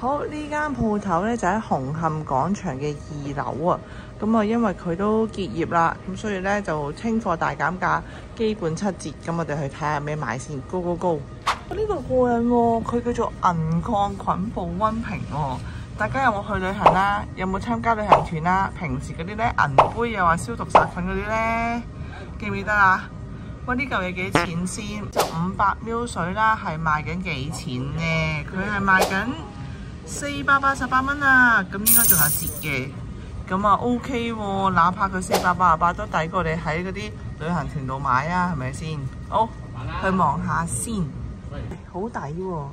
好，呢間鋪頭咧就喺紅磡廣場嘅2樓啊。咁啊，因為佢都結業啦，咁所以咧就清貨大減價，基本7折。咁我哋去睇下咩買先。Go go go！ 呢個過癮喎，佢叫做銀礦菌布溫瓶喎。大家有冇去旅行啦？有冇參加旅行團啦？平時嗰啲咧銀杯又話消毒殺菌嗰啲咧，記唔記得啊？喂，呢嚿嘢幾錢先？就500ml水啦，係賣緊幾錢呢？佢係賣緊488蚊啊，咁應該仲有折嘅。咁啊 OK 喎，哪怕佢488都抵過你喺嗰啲旅行團度買啊，係咪先？好，去望下先。好抵喎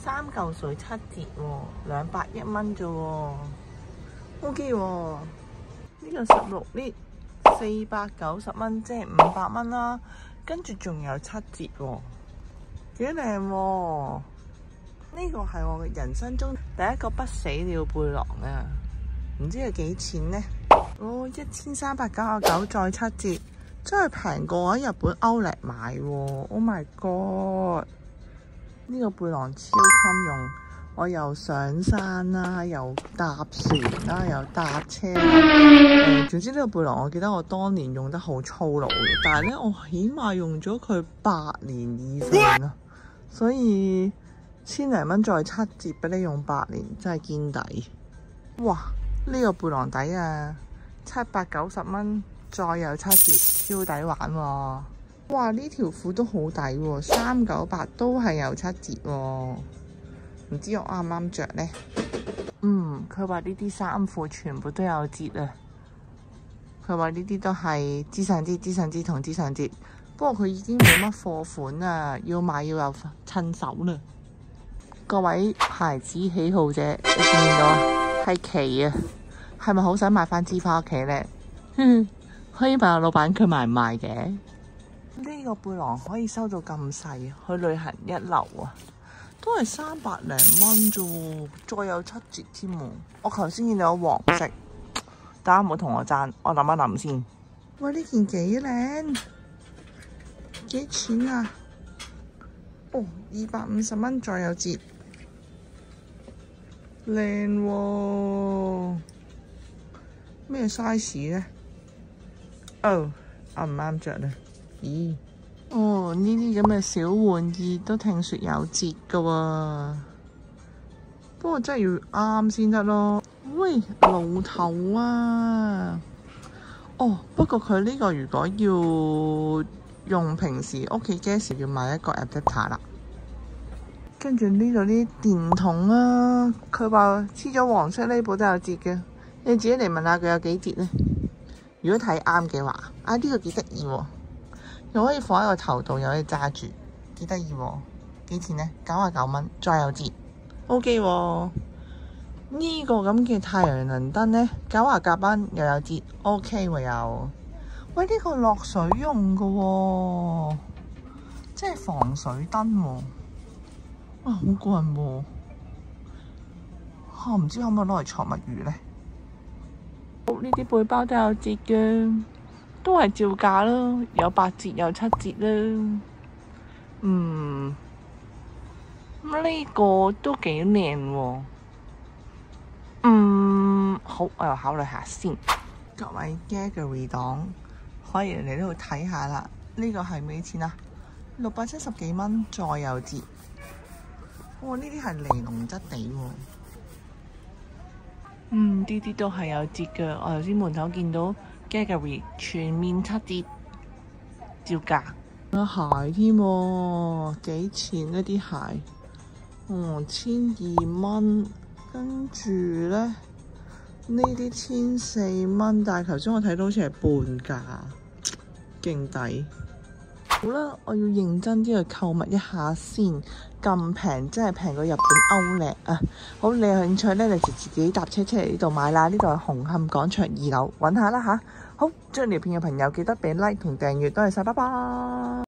，3嚿水7折喎，201蚊啫喎。OK 喎，呢個16呢490蚊，即係500蚊啦。跟住仲有7折喎，幾靚喎！呢個係我嘅人生中第一個不死鳥背囊啊！唔知係幾錢呢？哦，1399再7折，真係平過喺日本Outlet買喎 ！Oh my god！ 呢個背囊超襟用，我又上山啦，又搭船啦，又搭車啦。總之呢個背囊，我記得我當年用得好粗魯嘅，但係咧我起碼用咗佢8年以上啦，所以千零蚊再7折俾你用8年，真係堅抵。哇！呢個背囊抵啊，790蚊再有7折，超抵玩喎！哇！呢條褲都好抵喎，398都係有7折喎，唔知我啱唔啱着呢？佢話呢啲衫褲全部都有折啊！佢話呢啲都係資上折同資上折，不過佢已經冇乜貨款啦，要買要有趁手啦。各位牌子喜好者，你見唔見到啊？係旗啊，係咪好想買翻支翻屋企呢？可以問下老闆佢賣唔賣嘅？呢個背囊可以收到咁細，去旅行一流啊！都係300零蚊啫，再有7折添喎。我頭先見到有黃色，大家唔好同我爭，我諗一諗先。喂，呢件幾靚，幾錢啊？哦，250蚊再有折，靚喎。咩 size 呢？哦，啱唔啱着呢？咦？哦，呢啲咁嘅小玩意都聽說有折噶喎，不過真係要啱先得咯。喂，爐頭啊！哦，不過佢呢個如果要用平時屋企 gas 要買一個 adapter 啦。跟住呢度啲電筒啊，佢話黐咗黃色呢部都有折嘅，你自己嚟問下佢有幾折呢？如果睇啱嘅話，呢個幾得意喎！又可以放喺個頭度，又可以揸住，幾得意喎！幾錢呢？99蚊，再有折 ，OK 喎。呢個咁嘅太陽能燈呢，99蚊又有折 ，OK 喎又。喂，呢個落水用嘅喎，即係防水燈喎。哇，好過癮喎！唔知可唔可以攞嚟戳墨魚呢？呢啲背包都有折嘅。都係照價咯，有8折有7折啦。呢個都幾靚喎。好，我又考慮下先。各位 Gallery 黨可以嚟呢度睇下啦。呢個係幾錢啊？670幾蚊，再有折。哇！呢啲係尼龍質地喎。啲都係有折嘅。我頭先門口見到。Gallery 全面7折，照價。有鞋添喎，幾錢呢啲鞋？1200蚊。跟住咧，呢啲1400蚊，但係頭先我睇到好似係半價，勁抵。好啦，我要認真啲去購物一下先。咁平，真係平過日本Outlet啊！好，你有興趣咧，你就自己搭車出嚟呢度買啦。呢度係紅磡廣場2樓，揾下啦吓。好，中意條片嘅朋友記得俾 like 同訂閱，多謝晒，拜拜。